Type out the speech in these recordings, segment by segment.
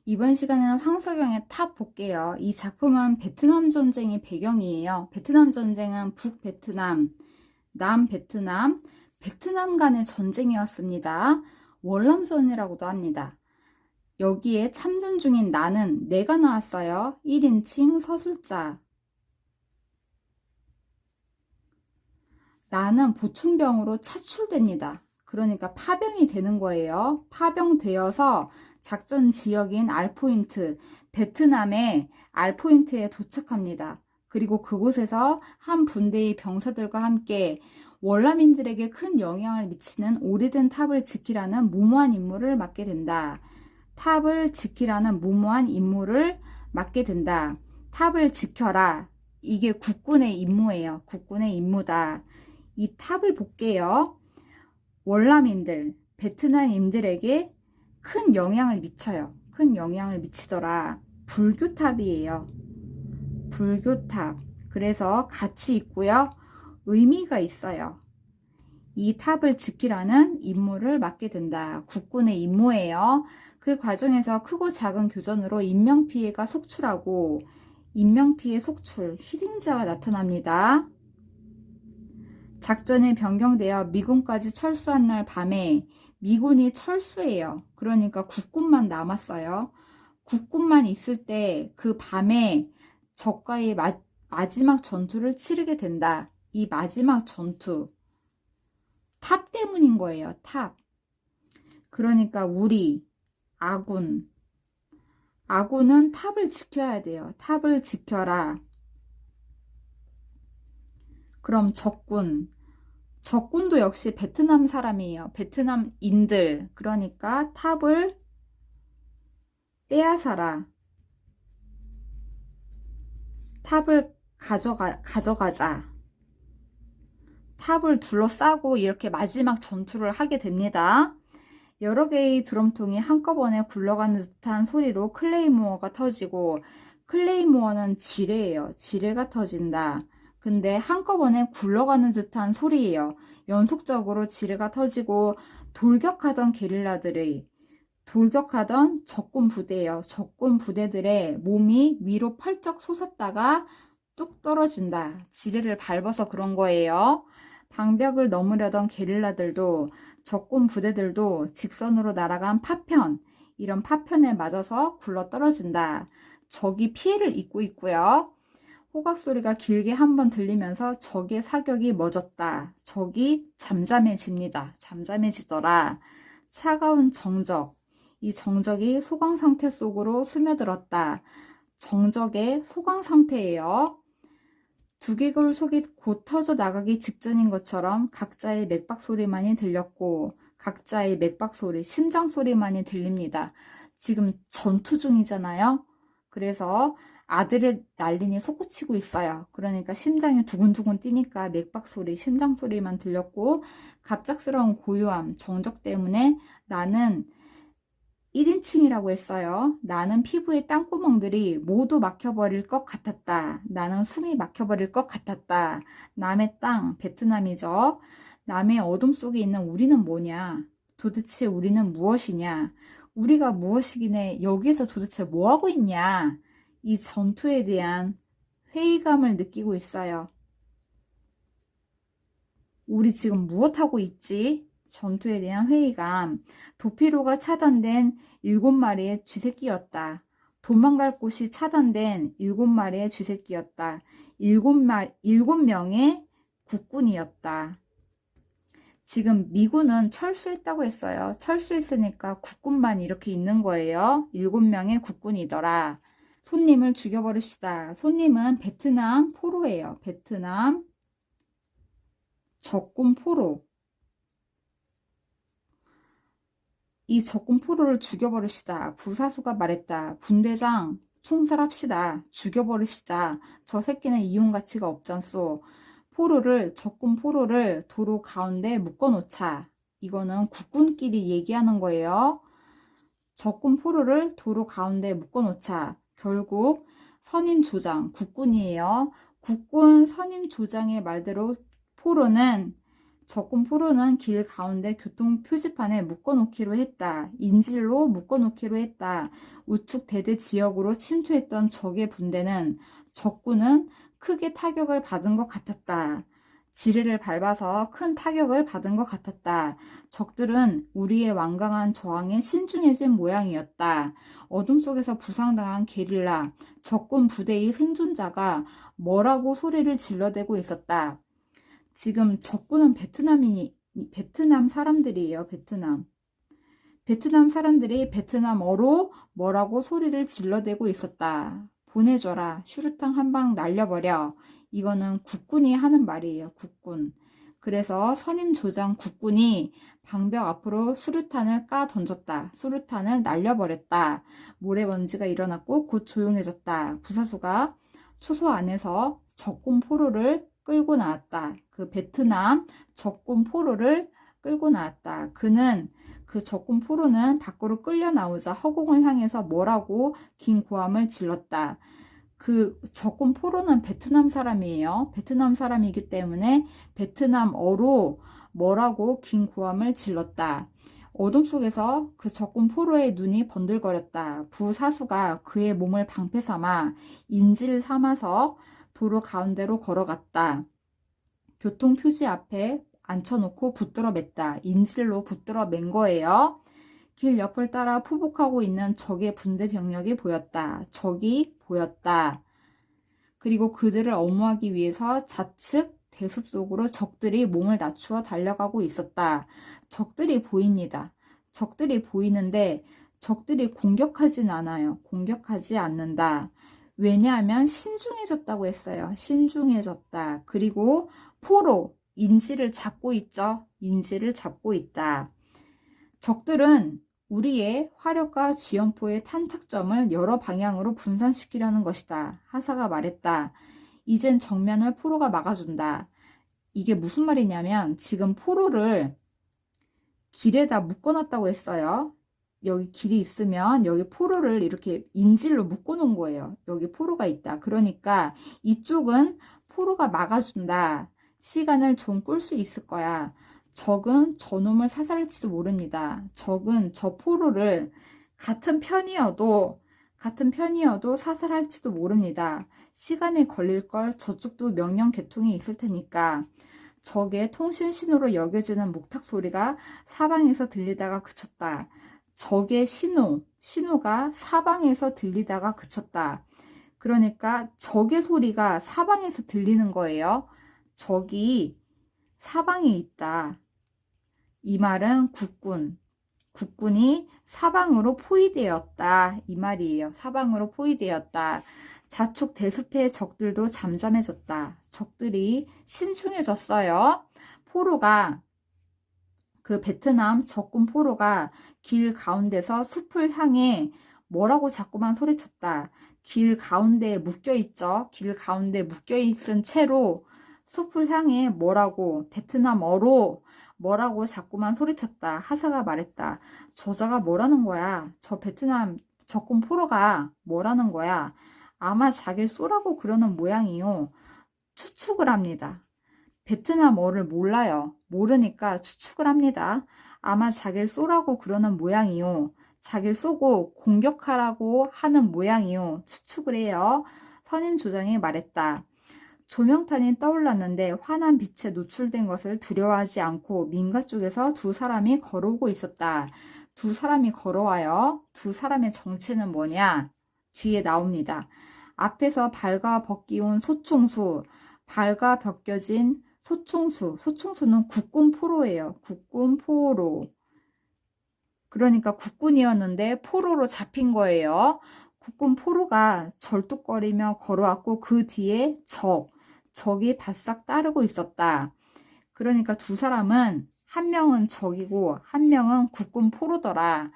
이번 시간에는 황석영의 탑 볼게요. 이 작품은 베트남 전쟁이 배경이에요. 베트남 전쟁은 북베트남, 남베트남, 베트남 간의 전쟁이었습니다. 월남전이라고도 합니다. 여기에 참전 중인 나는 내가 나왔어요. 1인칭 서술자. 나는 보충병으로 차출됩니다. 그러니까 파병이 되는 거예요. 파병되어서 작전 지역인 알포인트, 베트남의 알포인트에 도착합니다. 그리고 그곳에서 한 분대의 병사들과 함께 월남인들에게 큰 영향을 미치는 오래된 탑을 지키라는 무모한 임무를 맡게 된다. 탑을 지키라는 무모한 임무를 맡게 된다. 탑을 지켜라. 이게 국군의 임무예요. 국군의 임무다. 이 탑을 볼게요. 월남인들, 베트남인들에게 큰 영향을 미쳐요. 큰 영향을 미치더라. 불교탑이에요. 불교탑. 그래서 가치 있고요. 의미가 있어요. 이 탑을 지키라는 임무를 맡게 된다. 국군의 임무예요. 그 과정에서 크고 작은 교전으로 인명피해가 속출하고 인명피해 속출, 희생자가 나타납니다. 작전이 변경되어 미군까지 철수한 날 밤에 미군이 철수해요. 그러니까 국군만 남았어요. 국군만 있을 때 그 밤에 적과의 마지막 전투를 치르게 된다. 이 마지막 전투. 탑 때문인 거예요. 탑. 그러니까 우리 아군은 탑을 지켜야 돼요. 탑을 지켜라. 그럼 적군도 역시 베트남 사람이에요. 베트남인들. 그러니까 탑을 빼앗아라. 탑을 가져가자. 탑을 둘러싸고 이렇게 마지막 전투를 하게 됩니다. 여러 개의 드럼통이 한꺼번에 굴러가는 듯한 소리로 클레이모어가 터지고, 클레이모어는 지뢰예요. 지뢰가 터진다. 근데 한꺼번에 굴러가는 듯한 소리예요. 연속적으로 지뢰가 터지고 돌격하던 적군 부대예요. 적군 부대들의 몸이 위로 펄쩍 솟았다가 뚝 떨어진다. 지뢰를 밟아서 그런 거예요. 방벽을 넘으려던 게릴라들도 적군 부대들도 직선으로 날아간 파편, 이런 파편에 맞아서 굴러 떨어진다. 적이 피해를 입고 있고요. 호각 소리가 길게 한번 들리면서 적의 사격이 멎었다. 적이 잠잠해집니다. 잠잠해지더라. 차가운 정적. 이 정적이 소강 상태 속으로 스며들었다. 정적의 소강 상태예요. 두개골 속이 곧 터져 나가기 직전인 것처럼 각자의 맥박 소리만이 들렸고 각자의 맥박 소리, 심장 소리만이 들립니다. 지금 전투 중이잖아요. 그래서 아드레날린이 솟구치고 있어요. 그러니까 심장이 두근두근 뛰니까 맥박 소리, 심장 소리만 들렸고 갑작스러운 고요함, 정적 때문에 나는 1인칭이라고 했어요. 나는 피부의 땅구멍들이 모두 막혀버릴 것 같았다. 나는 숨이 막혀버릴 것 같았다. 남의 땅, 베트남이죠. 남의 어둠 속에 있는 우리는 뭐냐? 도대체 우리는 무엇이냐? 우리가 무엇이기에 여기에서 도대체 뭐하고 있냐? 이 전투에 대한 회의감을 느끼고 있어요. 우리 지금 무엇하고 있지? 전투에 대한 회의감. 도피로가 차단된 7마리의 쥐새끼였다. 도망갈 곳이 차단된 7마리의 쥐새끼였다. 7명의 국군이었다. 지금 미군은 철수했다고 했어요. 철수했으니까 국군만 이렇게 있는 거예요. 7명의 국군이더라. 손님을 죽여버립시다. 손님은 베트남 포로예요. 베트남 적군 포로. 이 적군 포로를 죽여버립시다. 부사수가 말했다. 분대장 총살합시다. 죽여버립시다. 저 새끼는 이용 가치가 없잖소. 적군 포로를 도로 가운데 묶어놓자. 이거는 국군끼리 얘기하는 거예요. 적군 포로를 도로 가운데 묶어놓자. 결국 선임 조장, 국군이에요. 국군 선임 조장의 말대로 포로는 적군 포로는 길 가운데 교통 표지판에 묶어놓기로 했다. 인질로 묶어놓기로 했다. 우측 대대 지역으로 침투했던 적의 분대는 적군은 크게 타격을 받은 것 같았다. 지뢰를 밟아서 큰 타격을 받은 것 같았다. 적들은 우리의 완강한 저항에 신중해진 모양이었다. 어둠 속에서 부상당한 게릴라, 적군 부대의 생존자가 뭐라고 소리를 질러대고 있었다. 지금 적군은 베트남 사람들이에요. 베트남 사람들이 베트남어로 뭐라고 소리를 질러대고 있었다. 보내줘라. 슈루탄 한 방 날려버려. 이거는 국군이 하는 말이에요. 국군. 그래서 선임 조장 국군이 방벽 앞으로 수류탄을 까 던졌다. 수류탄을 날려버렸다. 모래먼지가 일어났고 곧 조용해졌다. 부사수가 초소 안에서 적군 포로를 끌고 나왔다. 그 베트남 적군 포로를 끌고 나왔다. 그는 그 적군 포로는 밖으로 끌려 나오자 허공을 향해서 뭐라고 긴 고함을 질렀다. 그 적군 포로는 베트남 사람이에요. 베트남 사람이기 때문에 베트남어로 뭐라고 긴 고함을 질렀다. 어둠 속에서 그 적군 포로의 눈이 번들거렸다. 부사수가 그의 몸을 방패 삼아 인질 삼아서 도로 가운데로 걸어갔다. 교통 표지 앞에 앉혀놓고 붙들어 맸다. 인질로 붙들어 맨 거예요. 길 옆을 따라 포복하고 있는 적의 분대 병력이 보였다. 적이 보였다. 그리고 그들을 엄호하기 위해서 좌측 대숲 속으로 적들이 몸을 낮추어 달려가고 있었다. 적들이 보입니다. 적들이 보이는데 적들이 공격하진 않아요. 공격하지 않는다. 왜냐하면 신중해졌다고 했어요. 신중해졌다. 그리고 포로, 인지를 잡고 있죠. 인지를 잡고 있다. 적들은 우리의 화력과 지연포의 탄착점을 여러 방향으로 분산시키려는 것이다. 하사가 말했다. 이젠 정면을 포로가 막아준다. 이게 무슨 말이냐면 지금 포로를 길에다 묶어놨다고 했어요. 여기 길이 있으면 여기 포로를 이렇게 인질로 묶어놓은 거예요. 여기 포로가 있다. 그러니까 이쪽은 포로가 막아준다. 시간을 좀 끌 수 있을 거야. 적은 저놈을 사살할지도 모릅니다. 적은 저 포로를 같은 편이어도 사살할지도 모릅니다. 시간이 걸릴 걸. 저쪽도 명령 개통이 있을 테니까. 적의 통신 신호로 여겨지는 목탁 소리가 사방에서 들리다가 그쳤다. 적의 신호가 사방에서 들리다가 그쳤다. 그러니까 적의 소리가 사방에서 들리는 거예요. 적이 사방에 있다. 이 말은 국군이 사방으로 포위되었다. 이 말이에요. 사방으로 포위되었다. 자축 대숲의 적들도 잠잠해졌다. 적들이 신중해졌어요. 포로가 그 베트남 적군 포로가 길 가운데서 숲을 향해 뭐라고 자꾸만 소리쳤다. 길 가운데에 묶여있죠. 길 가운데 묶여있은 채로 숲을 향해 뭐라고 베트남어로 뭐라고 자꾸만 소리쳤다. 하사가 말했다. 저자가 뭐라는 거야? 저 베트남 적군 포로가 뭐라는 거야? 아마 자기를 쏘라고 그러는 모양이요. 추측을 합니다. 베트남어를 몰라요. 모르니까 추측을 합니다. 아마 자기를 쏘라고 그러는 모양이요. 자기를 쏘고 공격하라고 하는 모양이요. 추측을 해요. 선임 조장이 말했다. 조명탄이 떠올랐는데 환한 빛에 노출된 것을 두려워하지 않고 민가 쪽에서 두 사람이 걸어오고 있었다. 두 사람이 걸어와요. 두 사람의 정체는 뭐냐? 뒤에 나옵니다. 앞에서 발가 벗기온 소총수, 발가 벗겨진 소총수는 국군 포로예요. 국군 포로. 그러니까 국군이었는데 포로로 잡힌 거예요. 국군 포로가 절뚝거리며 걸어왔고 그 뒤에 적이 바싹 따르고 있었다. 그러니까 두 사람은 한 명은 적이고 한 명은 국군 포로더라.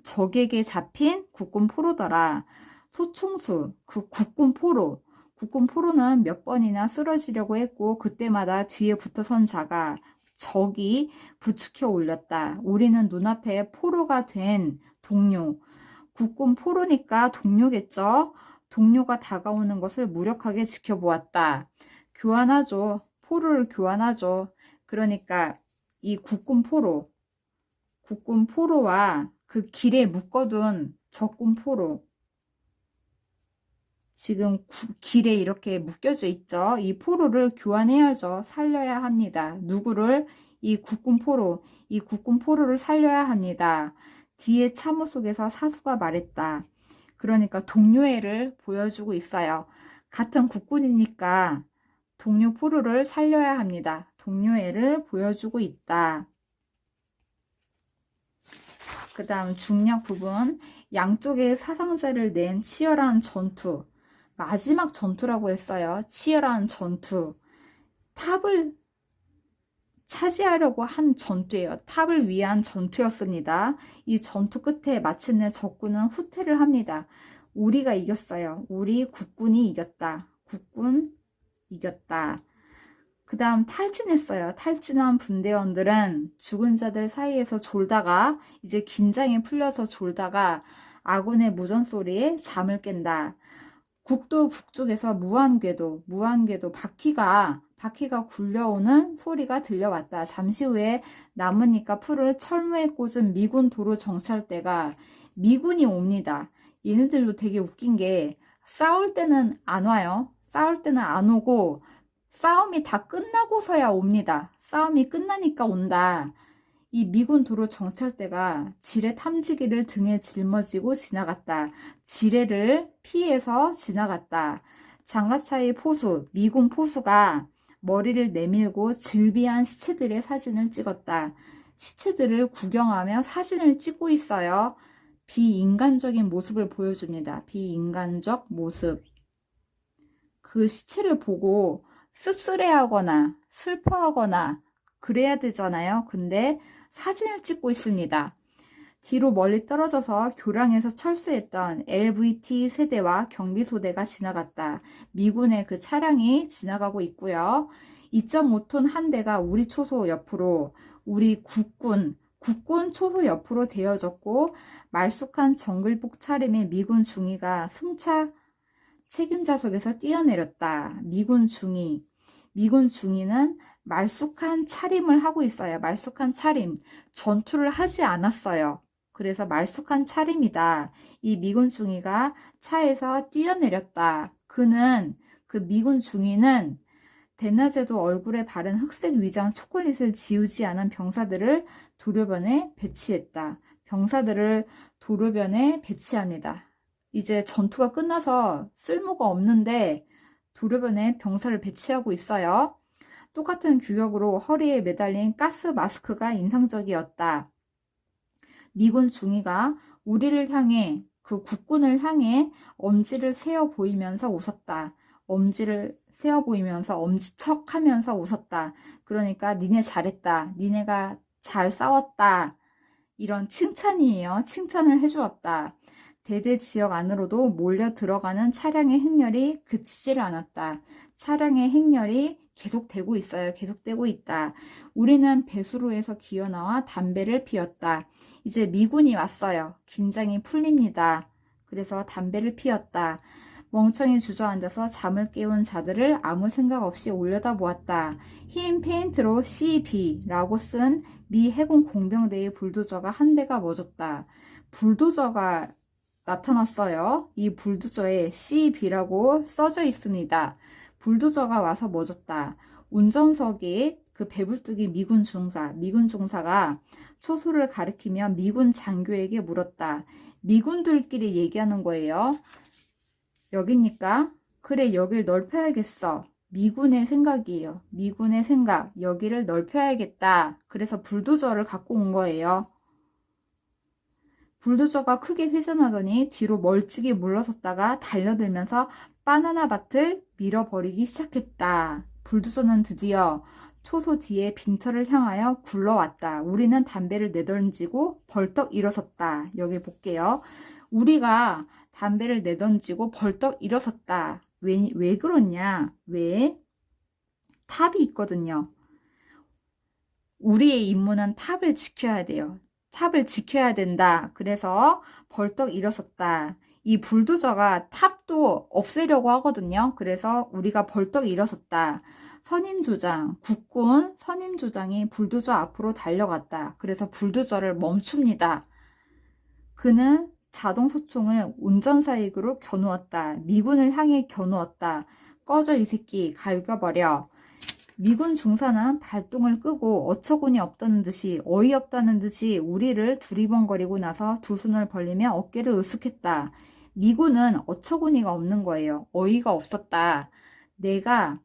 적에게 잡힌 국군 포로더라. 소총수, 그 국군 포로는 몇 번이나 쓰러지려고 했고 그때마다 뒤에 붙어선 자가 적이 부축해 올렸다. 우리는 눈앞에 포로가 된 동료, 국군 포로니까 동료겠죠. 동료가 다가오는 것을 무력하게 지켜보았다. 교환하죠. 포로를 교환하죠. 그러니까 이 국군 포로와 그 길에 묶어둔 적군 포로, 지금 길에 이렇게 묶여져 있죠. 이 포로를 교환해야죠. 살려야 합니다. 누구를? 이 국군 포로를 살려야 합니다. 뒤에 참호 속에서 사수가 말했다. 그러니까 동료애를 보여주고 있어요. 같은 국군이니까 동료 포로를 살려야 합니다. 동료애를 보여주고 있다. 그 다음 중력 부분, 양쪽에 사상자를 낸 치열한 전투. 마지막 전투라고 했어요. 치열한 전투. 탑을 차지하려고 한 전투예요. 탑을 위한 전투였습니다. 이 전투 끝에 마침내 적군은 후퇴를 합니다. 우리가 이겼어요. 우리 국군이 이겼다. 국군 이겼다. 그 다음 탈진했어요. 탈진한 분대원들은 죽은 자들 사이에서 졸다가 이제 긴장이 풀려서 졸다가 아군의 무전소리에 잠을 깬다. 국도 북쪽에서 무한궤도 바퀴가 굴려오는 소리가 들려왔다. 잠시 후에 나뭇잎과 풀을 철무에 꽂은 미군 도로 정찰대가 미군이 옵니다. 얘네들도 되게 웃긴 게 싸울 때는 안 와요. 싸울 때는 안 오고 싸움이 다 끝나고서야 옵니다. 싸움이 끝나니까 온다. 이 미군 도로 정찰대가 지뢰 탐지기를 등에 짊어지고 지나갔다. 지뢰를 피해서 지나갔다. 장갑차의 포수, 미군 포수가 머리를 내밀고 즐비한 시체들의 사진을 찍었다. 시체들을 구경하며 사진을 찍고 있어요. 비인간적인 모습을 보여줍니다. 비인간적 모습. 그 시체를 보고 씁쓸해하거나 슬퍼하거나 그래야 되잖아요. 근데 사진을 찍고 있습니다. 뒤로 멀리 떨어져서 교량에서 철수했던 LVT 세대와 경비소대가 지나갔다. 미군의 그 차량이 지나가고 있고요. 2.5톤 한 대가 우리 초소 옆으로, 우리 국군 초소 옆으로 대어졌고 말쑥한 정글복 차림의 미군 중위가 승차 책임자석에서 뛰어내렸다. 미군 중위는 말쑥한 차림을 하고 있어요. 말쑥한 차림. 전투를 하지 않았어요. 그래서 말쑥한 차림이다. 이 미군 중위가 차에서 뛰어내렸다. 그 미군 중위는 대낮에도 얼굴에 바른 흑색 위장 초콜릿을 지우지 않은 병사들을 도로변에 배치했다. 병사들을 도로변에 배치합니다. 이제 전투가 끝나서 쓸모가 없는데 도로변에 병사를 배치하고 있어요. 똑같은 규격으로 허리에 매달린 가스 마스크가 인상적이었다. 미군 중위가 우리를 향해, 그 국군을 향해 엄지를 세어 보이면서 웃었다. 엄지를 세어 보이면서 엄지척하면서 웃었다. 그러니까 니네 잘했다. 니네가 잘 싸웠다. 이런 칭찬이에요. 칭찬을 해주었다. 대대 지역 안으로도 몰려 들어가는 차량의 행렬이 그치질 않았다. 차량의 행렬이 계속되고 있어요. 계속되고 있다. 우리는 배수로에서 기어나와 담배를 피웠다. 이제 미군이 왔어요. 긴장이 풀립니다. 그래서 담배를 피웠다. 멍청이 주저앉아서 잠을 깨운 자들을 아무 생각 없이 올려다보았다. 흰 페인트로 CB라고 쓴 미 해군 공병대의 불도저가 한 대가 멎었다. 불도저가 나타났어요. 이 불도저에 CB라고 써져 있습니다. 불도저가 와서 멎었다. 운전석에 그 배불뚝이 미군 중사가 초소를 가리키며 미군 장교에게 물었다. 미군들끼리 얘기하는 거예요. 여기입니까? 그래, 여길 넓혀야겠어. 미군의 생각이에요. 미군의 생각. 여기를 넓혀야겠다. 그래서 불도저를 갖고 온 거예요. 불도저가 크게 회전하더니 뒤로 멀찍이 물러섰다가 달려들면서 바나나 밭을 밀어버리기 시작했다. 불도저는 드디어 초소 뒤에 빈터를 향하여 굴러왔다. 우리는 담배를 내던지고 벌떡 일어섰다. 여기 볼게요. 우리가 담배를 내던지고 벌떡 일어섰다. 왜 그러냐? 왜? 탑이 있거든요. 우리의 임무는 탑을 지켜야 돼요. 탑을 지켜야 된다. 그래서 벌떡 일어섰다. 이 불도저가 탑도 없애려고 하거든요. 그래서 우리가 벌떡 일어섰다. 선임조장, 국군 선임조장이 불도저 앞으로 달려갔다. 그래서 불도저를 멈춥니다. 그는 자동소총을 운전사에게로 겨누었다. 미군을 향해 겨누었다. 꺼져 이 새끼, 갈겨버려. 미군 중사는 발동을 끄고 어처구니 없다는 듯이 어이없다는 듯이 우리를 두리번거리고 나서 두 손을 벌리며 어깨를 으쓱했다. 미군은 어처구니가 없는 거예요. 어이가 없었다. 내가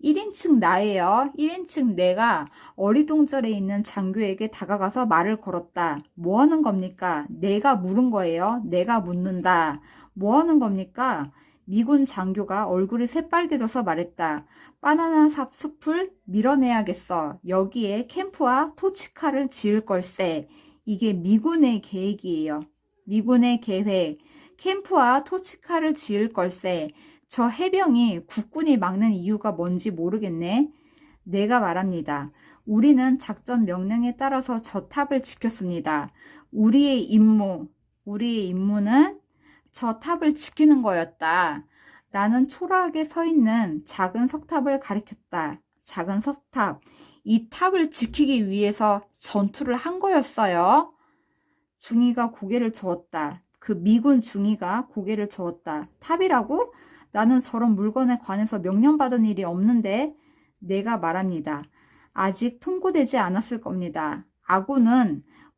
1인칭 나예요. 1인칭 내가 어리둥절해 있는 장교에게 다가가서 말을 걸었다. 뭐 하는 겁니까? 내가 물은 거예요. 내가 묻는다. 뭐 하는 겁니까? 미군 장교가 얼굴이 새빨개져서 말했다. 바나나 삽 숲을 밀어내야겠어. 여기에 캠프와 토치카를 지을 걸세. 이게 미군의 계획이에요. 미군의 계획. 캠프와 토치카를 지을 걸세. 저 해병이 국군이 막는 이유가 뭔지 모르겠네. 내가 말합니다. 우리는 작전 명령에 따라서 저 탑을 지켰습니다. 우리의 임무는 저 탑을 지키는 거였다. 나는 초라하게 서 있는 작은 석탑을 가리켰다. 작은 석탑. 이 탑을 지키기 위해서 전투를 한 거였어요. 중위가 고개를 저었다. 그 미군 중위가 고개를 저었다. 탑이라고? 나는 저런 물건에 관해서 명령받은 일이 없는데. 내가 말합니다. 아직 통고되지 않았을 겁니다.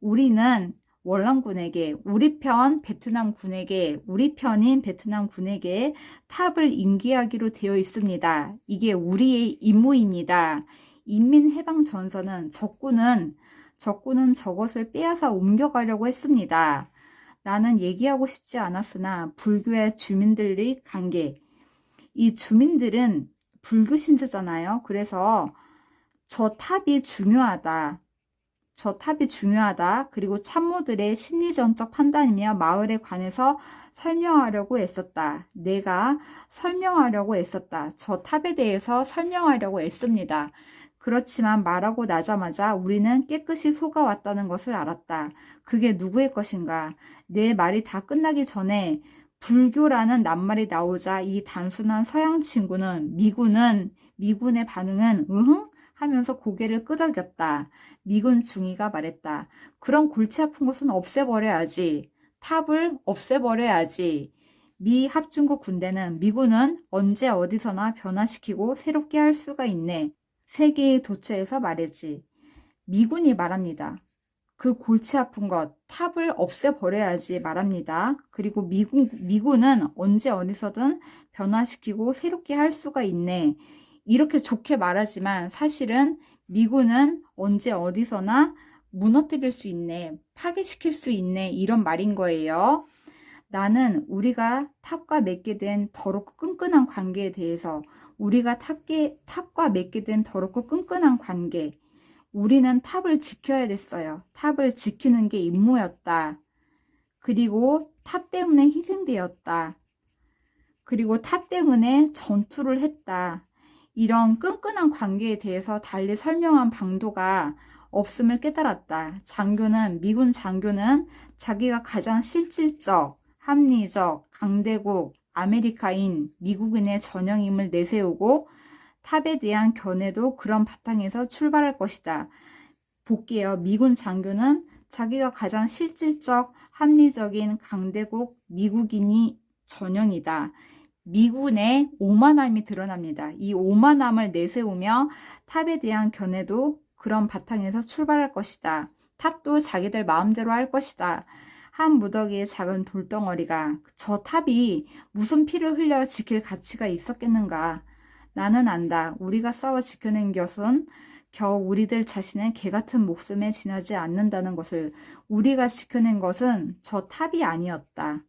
우리는 월남군에게, 우리 편인 베트남 군에게 탑을 인계하기로 되어 있습니다. 이게 우리의 임무입니다. 인민해방전선은 적군은 저것을 빼앗아 옮겨가려고 했습니다. 나는 얘기하고 싶지 않았으나 불교의 주민들의 관계, 이 주민들은 불교 신자잖아요. 그래서 저 탑이 중요하다. 그리고 참모들의 심리전적 판단이며 마을에 관해서 설명하려고 애썼다. 내가 설명하려고 애썼다. 저 탑에 대해서 설명하려고 애씁니다. 그렇지만 말하고 나자마자 우리는 깨끗이 속아왔다는 것을 알았다. 그게 누구의 것인가? 내 말이 다 끝나기 전에 불교라는 낱말이 나오자 이 단순한 서양 친구는 미군의 반응은 으흥? 하면서 고개를 끄덕였다. 미군 중위가 말했다. 그런 골치 아픈 것은 없애버려야지. 탑을 없애버려야지. 미 합중국 군대는 미군은 언제 어디서나 변화시키고 새롭게 할 수가 있네. 세계의 도처에서 말했지. 미군이 말합니다. 그 골치 아픈 것, 탑을 없애버려야지 말합니다. 그리고 미군은 언제 어디서든 변화시키고 새롭게 할 수가 있네. 이렇게 좋게 말하지만 사실은 미군은 언제 어디서나 무너뜨릴 수 있네, 파괴시킬 수 있네, 이런 말인 거예요. 나는 우리가 탑과 맺게 된 더럽고 끈끈한 관계에 대해서, 우리는 탑을 지켜야 됐어요. 탑을 지키는 게 임무였다. 그리고 탑 때문에 희생되었다. 그리고 탑 때문에 전투를 했다. 이런 끈끈한 관계에 대해서 달리 설명한 방도가 없음을 깨달았다. 미군 장교는 자기가 가장 실질적, 합리적, 강대국, 아메리카인, 미국인의 전형임을 내세우고 탑에 대한 견해도 그런 바탕에서 출발할 것이다. 볼게요. 미군 장교는 자기가 가장 실질적, 합리적인 강대국, 미국인이 전형이다. 미군의 오만함이 드러납니다. 이 오만함을 내세우며 탑에 대한 견해도 그런 바탕에서 출발할 것이다. 탑도 자기들 마음대로 할 것이다. 한 무더기의 작은 돌덩어리가 저 탑이 무슨 피를 흘려 지킬 가치가 있었겠는가. 나는 안다. 우리가 싸워 지켜낸 것은 겨우 우리들 자신의 개같은 목숨에 지나지 않는다는 것을. 우리가 지켜낸 것은 저 탑이 아니었다.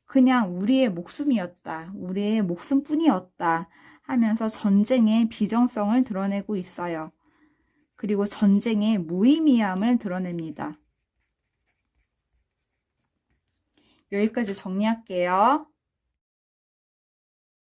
그냥 우리의 목숨이었다. 우리의 목숨뿐이었다 하면서 전쟁의 비정성을 드러내고 있어요. 그리고 전쟁의 무의미함을 드러냅니다. 여기까지 정리할게요.